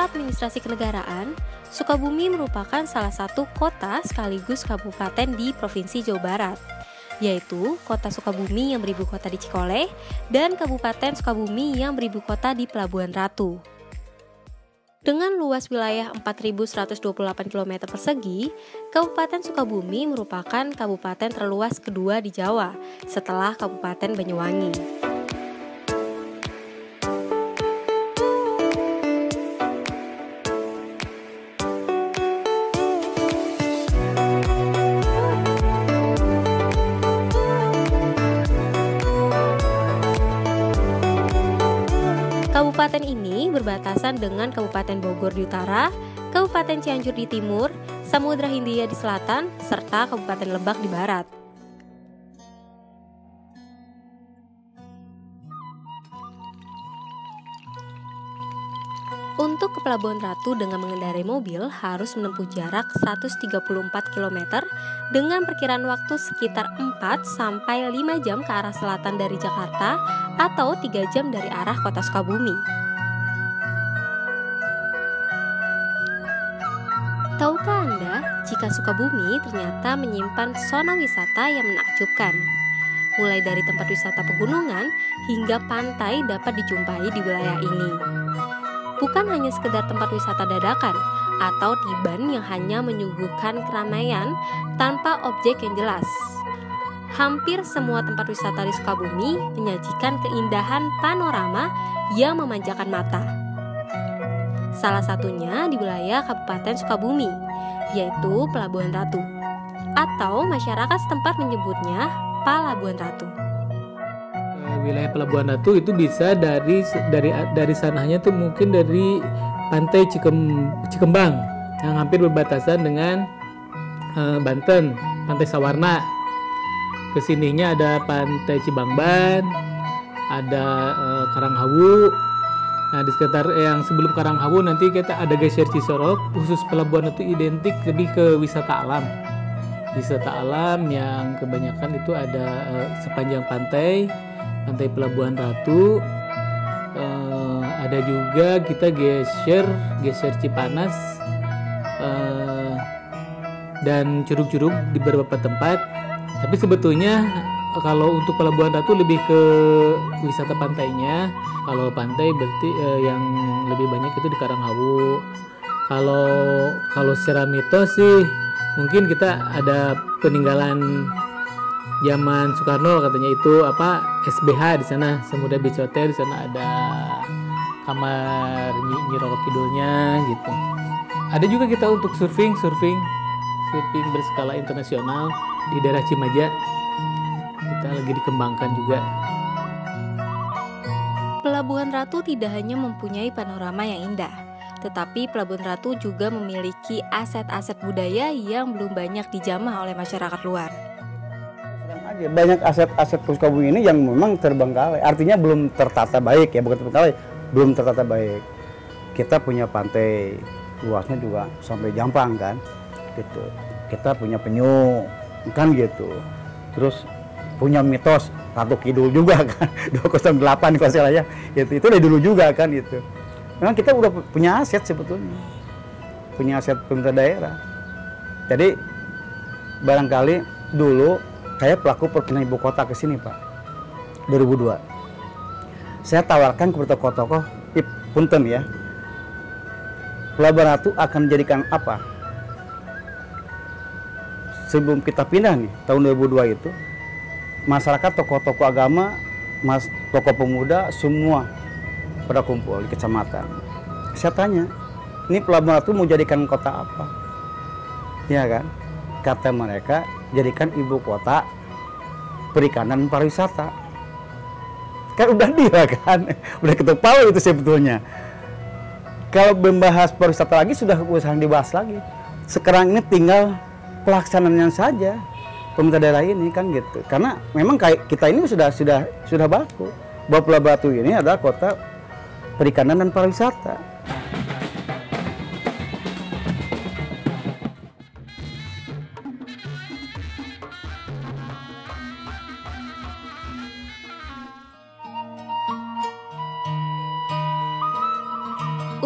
secara administrasi kenegaraan, Sukabumi merupakan salah satu kota sekaligus kabupaten di Provinsi Jawa Barat, yaitu Kota Sukabumi yang beribu kota di Cikoleh dan Kabupaten Sukabumi yang beribu kota di Pelabuhan Ratu. Dengan luas wilayah 4.128 km persegi, Kabupaten Sukabumi merupakan kabupaten terluas kedua di Jawa setelah Kabupaten Banyuwangi. Kabupaten ini berbatasan dengan Kabupaten Bogor di utara, Kabupaten Cianjur di timur, Samudra Hindia di selatan, serta Kabupaten Lebak di barat. Untuk ke Pelabuhan Ratu dengan mengendarai mobil harus menempuh jarak 134 km dengan perkiraan waktu sekitar 4-5 jam ke arah selatan dari Jakarta atau 3 jam dari arah kota Sukabumi. Tahukah Anda jika Sukabumi ternyata menyimpan pesona wisata yang menakjubkan? Mulai dari tempat wisata pegunungan hingga pantai dapat dijumpai di wilayah ini. Bukan hanya sekedar tempat wisata dadakan atau tiban yang hanya menyuguhkan keramaian tanpa objek yang jelas. Hampir semua tempat wisata di Sukabumi menyajikan keindahan panorama yang memanjakan mata. Salah satunya di wilayah Kabupaten Sukabumi, yaitu Pelabuhan Ratu, atau masyarakat setempat menyebutnya Palabuhan Ratu. Wilayah Pelabuhan Ratu itu bisa dari sananya tuh mungkin dari pantai Cikembang yang hampir berbatasan dengan Banten, pantai Sawarna. Kesininya ada pantai Cibangban, ada Karanghawu. Nah di sekitar yang sebelum Karanghawu nanti kita ada Geser Cisorok. Khusus Pelabuhan Ratu identik lebih ke wisata alam. Wisata alam yang kebanyakan itu ada sepanjang pantai Pelabuhan Ratu, ada juga kita geser Cipanas, dan curug-curug di beberapa tempat. Tapi sebetulnya kalau untuk Pelabuhan Ratu lebih ke wisata pantainya. Kalau pantai berarti yang lebih banyak itu di Karanghawu. Kalau secara mitos sih mungkin kita ada peninggalan zaman Soekarno, katanya itu SBH di sana, Samudra Beach Hotel, di sana ada kamar Nyi Roro Kidulnya gitu. Ada juga kita untuk surfing berskala internasional di daerah Cimaja. Kita lagi dikembangkan juga. Pelabuhan Ratu tidak hanya mempunyai panorama yang indah, tetapi Pelabuhan Ratu juga memiliki aset-aset budaya yang belum banyak dijamah oleh masyarakat luar. Banyak aset-aset Sukabumi ini yang memang terbengkalai, artinya belum tertata baik ya, bukan terbengkalai, belum tertata baik. Kita punya pantai, luasnya juga sampai Jampang kan, gitu. Kita punya penyu, kan gitu. Terus punya mitos Ratu Kidul juga kan, 208 kalau salah ya, itu dari dulu juga kan gitu. Memang kita udah punya aset sebetulnya, punya aset pemerintah daerah. Jadi barangkali dulu saya pelaku perpindahan ibu kota ke sini Pak, 2002. Saya tawarkan kepada tokoh-tokoh, punten ya, Pelabuhan Ratu akan menjadikan apa? Sebelum kita pindah nih, tahun 2002 itu, masyarakat, tokoh-tokoh agama, tokoh pemuda, semua pada kumpul di kecamatan. Saya tanya, ini Pelabuhan Ratu mau jadikan kota apa? Ya kan? Kata mereka, jadikan ibu kota perikanan pariwisata. Kan udah dia kan, udah ketuk palu itu sebetulnya. Kalau membahas pariwisata lagi sudah usah dibahas lagi. Sekarang ini tinggal pelaksanaannya saja pemerintah daerah ini kan gitu. Karena memang kayak kita ini sudah baku bahwa Pelabuhan Ratu ini adalah kota perikanan dan pariwisata.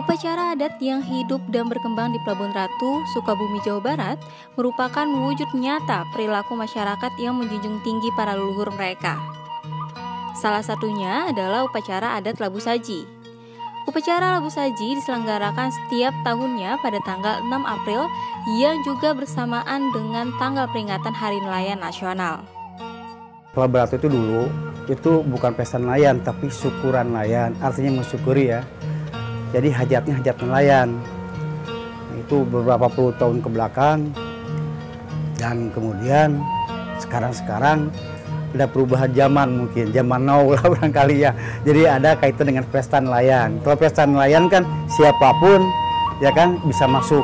Upacara adat yang hidup dan berkembang di Pelabuhan Ratu, Sukabumi, Jawa Barat merupakan wujud nyata perilaku masyarakat yang menjunjung tinggi para leluhur mereka. Salah satunya adalah upacara adat Labu Saji. Upacara Labu Saji diselenggarakan setiap tahunnya pada tanggal 6 April yang juga bersamaan dengan tanggal peringatan Hari Nelayan Nasional. Pelabuhan Ratu itu dulu itu bukan pesta nelayan tapi syukuran nelayan, artinya mensyukuri ya. Jadi hajatnya hajat nelayan. Itu beberapa puluh tahun ke belakang dan kemudian sekarang ada perubahan zaman, mungkin zaman now lah barangkali ya. Jadi ada kaitan dengan pesta nelayan. Kalau pesta nelayan kan siapapun ya kan bisa masuk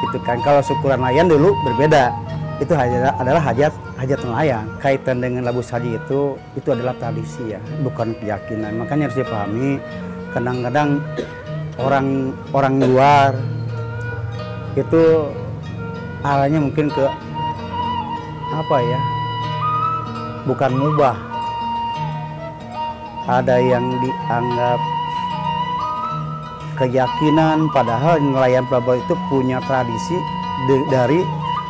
gitu kan. Kalau syukuran nelayan dulu berbeda. Itu adalah hajat nelayan. Kaitan dengan Labu Saji itu adalah tradisi ya, bukan keyakinan. Makanya harus dipahami. Kadang-kadang orang luar itu arahnya mungkin ke apa ya, bukan mubah, ada yang dianggap keyakinan, padahal nelayan pelabuhan itu punya tradisi dari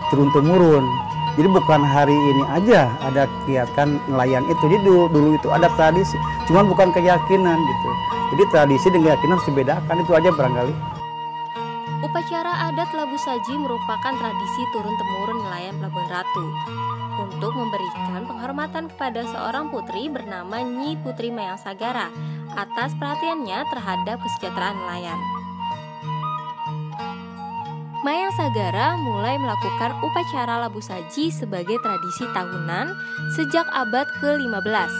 turun-temurun. Jadi bukan hari ini aja ada kegiatan nelayan itu. Jadi dulu itu ada tradisi, cuman bukan keyakinan gitu. Jadi tradisi dan keyakinan harus dibedakan, itu aja barangkali. Upacara adat Labu Saji merupakan tradisi turun-temurun nelayan Pelabuhan Ratu untuk memberikan penghormatan kepada seorang putri bernama Nyi Putri Mayang Sagara atas perhatiannya terhadap kesejahteraan nelayan. Mayang Sagara mulai melakukan upacara Labu Saji sebagai tradisi tahunan sejak abad ke-15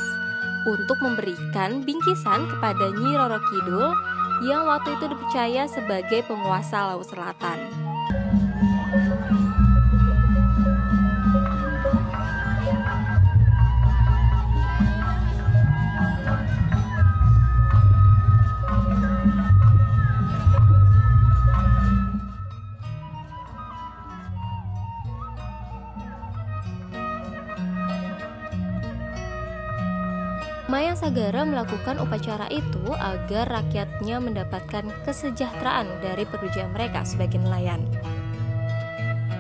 untuk memberikan bingkisan kepada Nyi Roro Kidul yang waktu itu dipercaya sebagai penguasa Laut Selatan. Mayang Sagara melakukan upacara itu agar rakyatnya mendapatkan kesejahteraan dari pekerjaan mereka sebagai nelayan.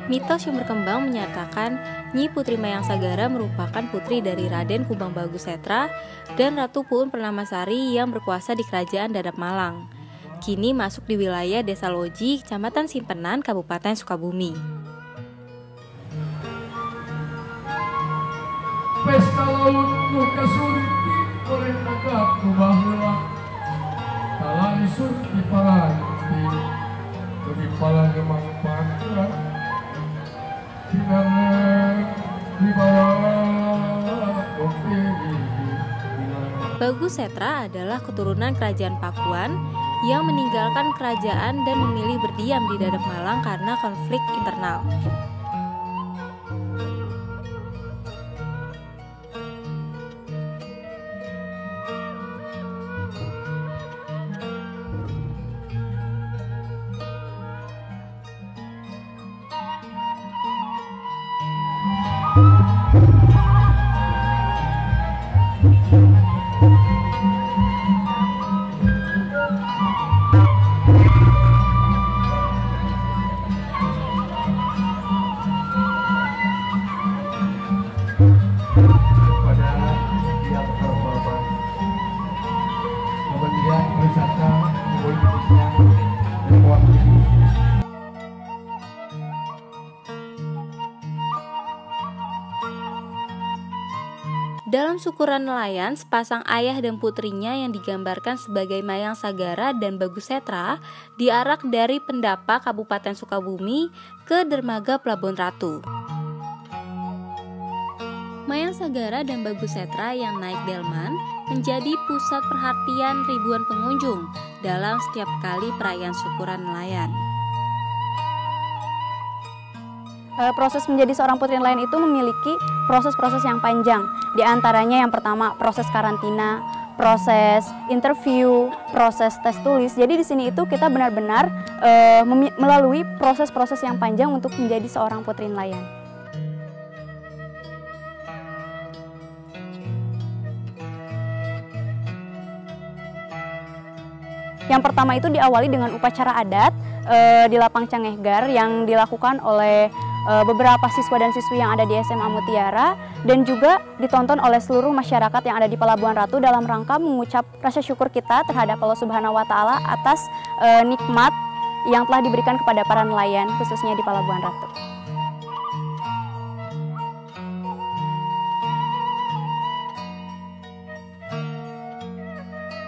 Mitos yang berkembang menyatakan Nyi Putri Mayang Sagara merupakan putri dari Raden Kubang Bagusetra dan Ratu Puun Pernamasari yang berkuasa di Kerajaan Dadap Malang. Kini masuk di wilayah Desa Loji, Kecamatan Simpenan, Kabupaten Sukabumi. Pesta laut nu kasuriti oleh negak nu baheula talani surti paranti bagi palang emang pantra dinane di bawah kopi. Bagusetra adalah keturunan kerajaan Pakuan yang meninggalkan kerajaan dan memilih berdiam di Dadap Malang karena konflik internal. Pada yang terhormat Kementerian Pariwisata Indonesia mewakili Dalam syukuran nelayan, sepasang ayah dan putrinya yang digambarkan sebagai Mayang Sagara dan Bagusetra diarak dari Pendapa Kabupaten Sukabumi ke dermaga Pelabuhan Ratu. Mayang Sagara dan Bagusetra yang naik delman menjadi pusat perhatian ribuan pengunjung dalam setiap kali perayaan syukuran nelayan. Proses menjadi seorang putri nelayan itu memiliki proses-proses yang panjang. Di antaranya yang pertama proses karantina, proses interview, proses tes tulis. Jadi di sini itu kita benar-benar melalui proses-proses yang panjang untuk menjadi seorang putri nelayan. Yang pertama itu diawali dengan upacara adat di Lapang Cangehgar yang dilakukan oleh beberapa siswa dan siswi yang ada di SMA Mutiara, dan juga ditonton oleh seluruh masyarakat yang ada di Pelabuhan Ratu dalam rangka mengucap rasa syukur kita terhadap Allah Subhanahu wa Ta'ala atas nikmat yang telah diberikan kepada para nelayan khususnya di Pelabuhan Ratu.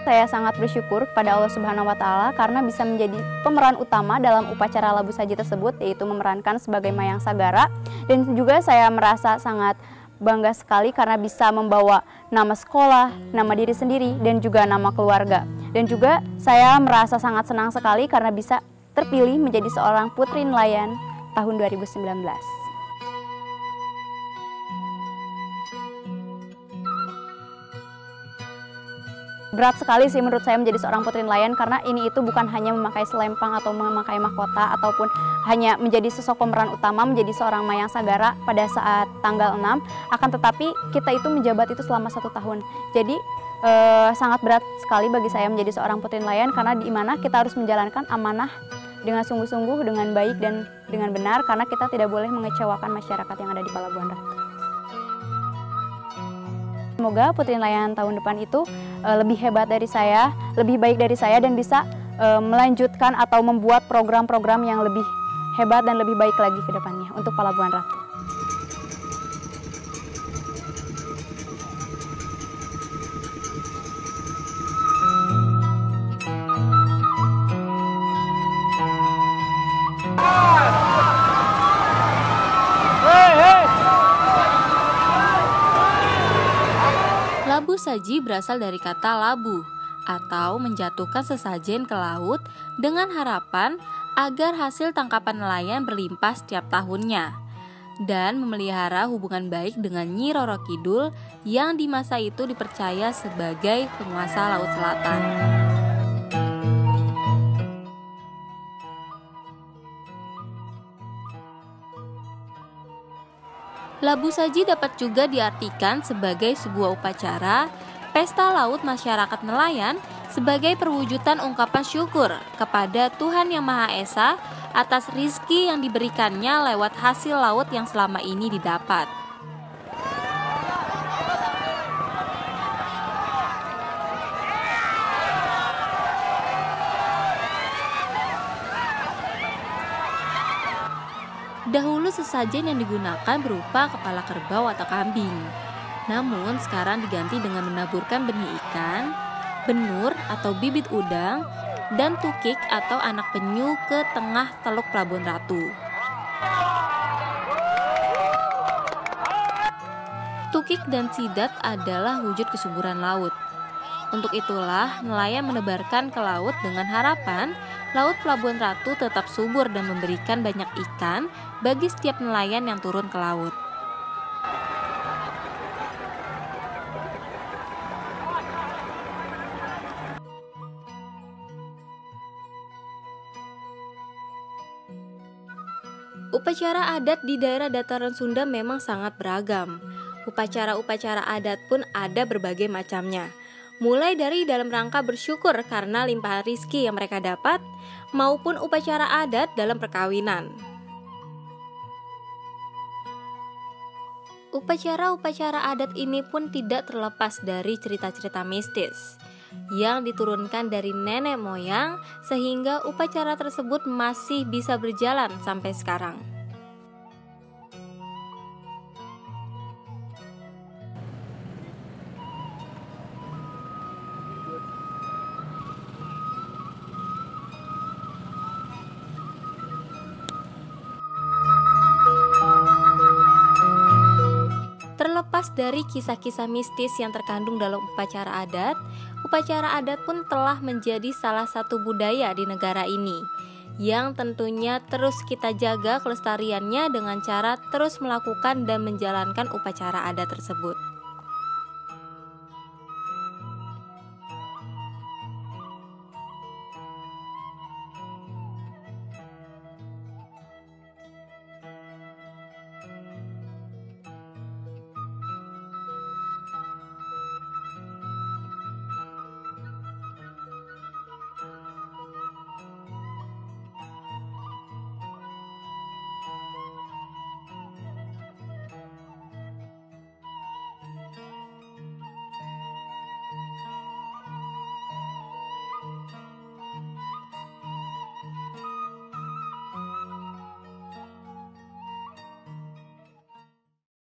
Saya sangat bersyukur kepada Allah Subhanahu wa Ta'ala karena bisa menjadi pemeran utama dalam upacara labu saji tersebut, yaitu memerankan sebagai Mayang Sagara. Dan juga saya merasa sangat bangga sekali karena bisa membawa nama sekolah, nama diri sendiri, dan juga nama keluarga. Dan juga saya merasa sangat senang sekali karena bisa terpilih menjadi seorang putri nelayan tahun 2019. Berat sekali sih menurut saya menjadi seorang putri nelayan, karena ini itu bukan hanya memakai selempang atau memakai mahkota ataupun hanya menjadi sosok pemeran utama menjadi seorang Mayang Sagara pada saat tanggal 6, akan tetapi kita itu menjabat itu selama 1 tahun. Jadi sangat berat sekali bagi saya menjadi seorang putri nelayan, karena di mana kita harus menjalankan amanah dengan sungguh-sungguh, dengan baik dan dengan benar, karena kita tidak boleh mengecewakan masyarakat yang ada di Pelabuhan Ratu. Semoga putri nelayan tahun depan itu lebih hebat dari saya, lebih baik dari saya, dan bisa melanjutkan atau membuat program-program yang lebih hebat dan lebih baik lagi ke depannya untuk Pelabuhan Ratu. Labu saji berasal dari kata labu atau menjatuhkan sesajen ke laut dengan harapan agar hasil tangkapan nelayan berlimpah setiap tahunnya, dan memelihara hubungan baik dengan Nyi Roro Kidul yang di masa itu dipercaya sebagai penguasa Laut Selatan. Labu saji dapat juga diartikan sebagai sebuah upacara pesta laut masyarakat nelayan sebagai perwujudan ungkapan syukur kepada Tuhan Yang Maha Esa atas rizki yang diberikannya lewat hasil laut yang selama ini didapat. Dahulu sesajen yang digunakan berupa kepala kerbau atau kambing. Namun sekarang diganti dengan menaburkan benih ikan, benur atau bibit udang, dan tukik atau anak penyu ke tengah teluk Pelabuhan Ratu. Tukik dan sidat adalah wujud kesuburan laut. Untuk itulah nelayan menebarkan ke laut dengan harapan laut Pelabuhan Ratu tetap subur dan memberikan banyak ikan bagi setiap nelayan yang turun ke laut. Upacara adat di daerah dataran Sunda memang sangat beragam. Upacara-upacara adat pun ada berbagai macamnya. Mulai dari dalam rangka bersyukur karena limpahan rizki yang mereka dapat, maupun upacara adat dalam perkawinan. Upacara-upacara adat ini pun tidak terlepas dari cerita-cerita mistis yang diturunkan dari nenek moyang, sehingga upacara tersebut masih bisa berjalan sampai sekarang. Terlepas dari kisah-kisah mistis yang terkandung dalam upacara adat pun telah menjadi salah satu budaya di negara ini, yang tentunya terus kita jaga kelestariannya dengan cara terus melakukan dan menjalankan upacara adat tersebut.